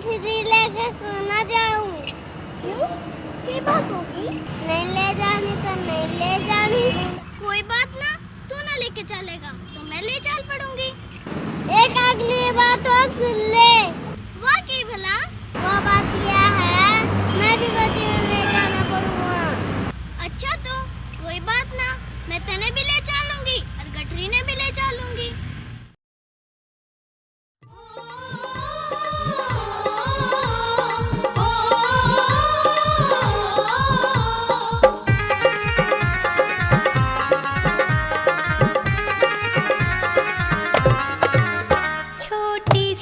गठरी लेके ना जाऊं। क्यों? क्या बात होगी? नहीं ले जानी तो नहीं ले जानी। कोई बात ना, तू ना लेके चलेगा तो मैं ले चल पड़ूंगी। एक अगली बात और सुन ले। वो की भला? वो बात यह है, मैं भी गठरी में ले जाना पड़ूंगा। अच्छा तो कोई बात ना, मैं तने भी ले चलूंगी और गठरी ने भी ले चलूंगी। छोटी